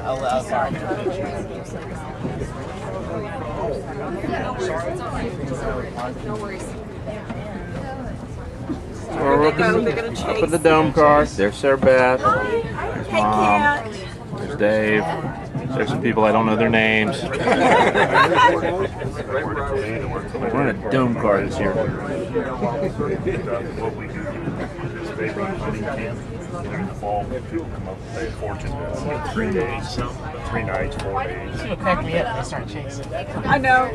I'll sorry. No worries. We're up in the dome car. There's Sarah Beth. There's Mom. There's Dave. There's some people I don't know their names. We're in a dome car this year. In the fall, people come up and pay a fortune. 3 days, 3 nights, 4 days. It'll crack me up when they start chasing. I know.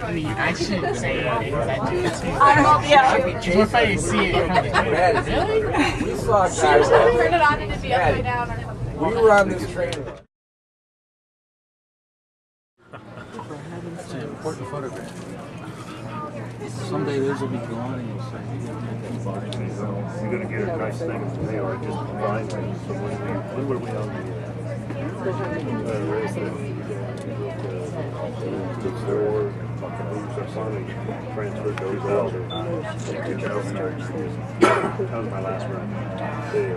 I mean, I shouldn't say it because I do it too. Yeah. It's more funny to see it from the We saw guys. Turn it on and it'd be upside down. We were on this train. It's an important photograph. Someday those will be gone and you'll say, You're going to get a nice thing of mail or just find them. So when were we on the store? Finally transferred those out in 2000. That was my last run there.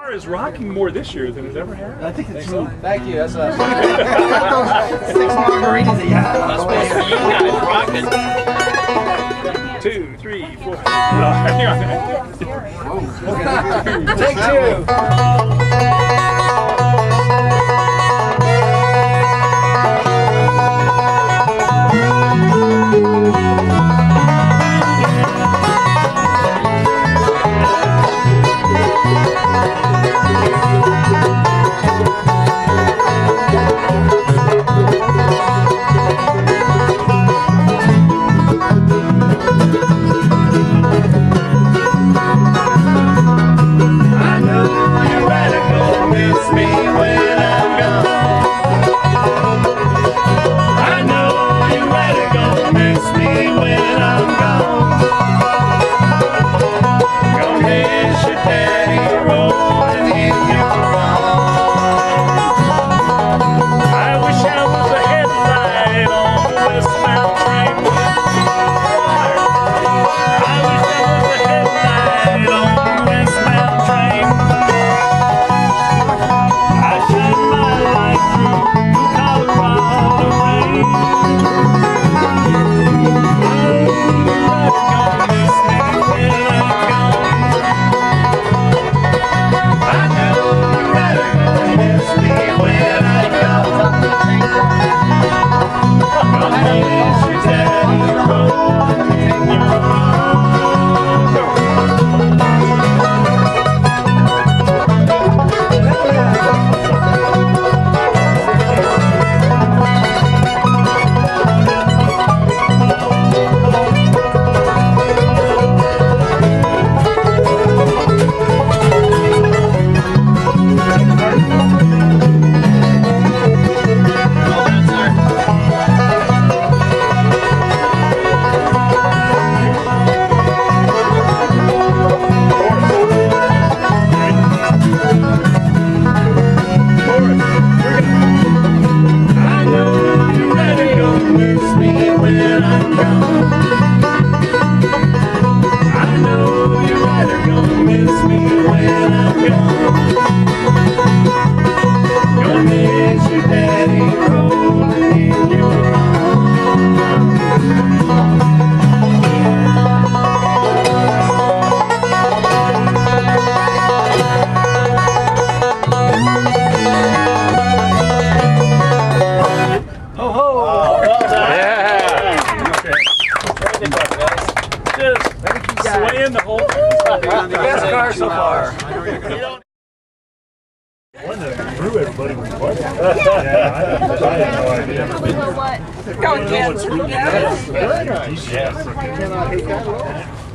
Is rocking more this year than it's ever had. I think it's true. Thank you. That's 6 margaritas that you have. That's what you guys rocking. 2, 3, 4. Hang on. Take 2.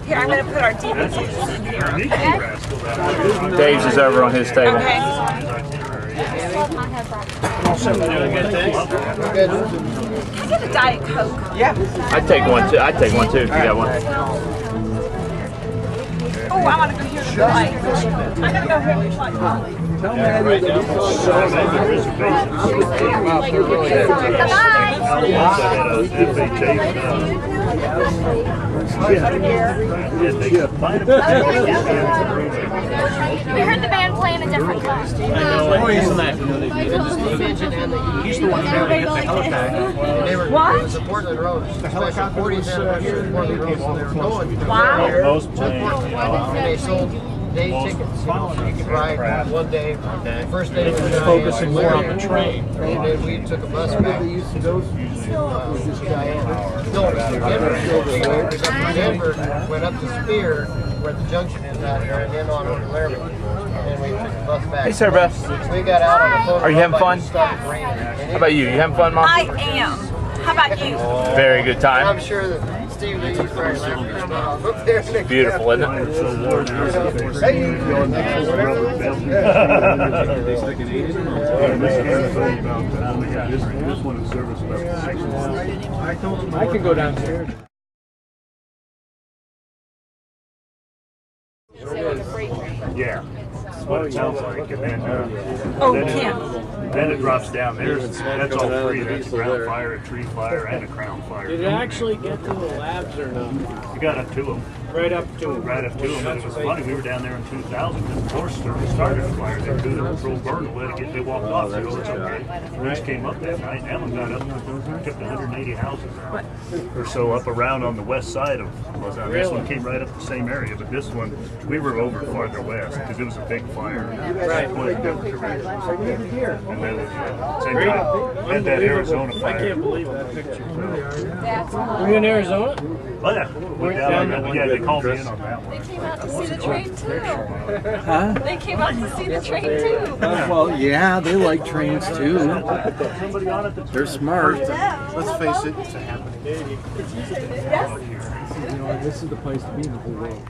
Here, I'm going to put our DVDs in here. Okay? Dave's is over on his table. Okay. Doing good things. Can I get a Diet Coke? Yeah. I'd take one too. I'd take one too if you got one. Oh, I want to go hear the light. I'm going to go hear the light. Tell Maddie that we saw We heard the band playing a different song. I know, isn't that really He's the one there to get the helipad. They were What? supporting the roads. The helicopter 40th anniversary of Portland roads, so they were going. Wow. most planes. And they sold day tickets, so you could ride one day. The first day was Focusing more on the train. And then we took a bus back to Cheyenne. No, it was through Denver. We got from Denver, went up to Spear, where the junction is out here, and then on over to Laramie. And we took the bus back. Hey, Sarah Beth. We got out on the photo. Are you having fun? It started raining. How about you? You having fun, Mom? I am. How about you? Very good time. I'm sure that Steve Lee's probably up there next Beautiful, isn't it? This one is service about 6 months. I can go downstairs. Yeah, that's what it sounds like. And then, then it drops down. That's all free. That's a ground fire, a tree fire, and a crown fire. Did it actually get to the labs or not? We got up to them. Right up to it. Right up to them. And it was funny. We were down there in 2000. And the Forest Service started a fire. They threw the patrol burn and let it get. They walked off. They go, it's okay. We just came up that night. And that one got up, took 180 houses out or so up around on the west side of Lausanne. This one came right up the same area, but this one we were over farther west because it was a big fire. Right. Completely different direction. And then same guy had that Arizona I fire. can't believe that picture. Were you in Arizona? Oh yeah, went down on that. Yeah, they called me in on that one. They came out to see the train too. Huh? They came out to see the train too. Well, yeah, they like trains too. They're smart. Let's face it, it's a happening. You know, this is the place to be in the whole world.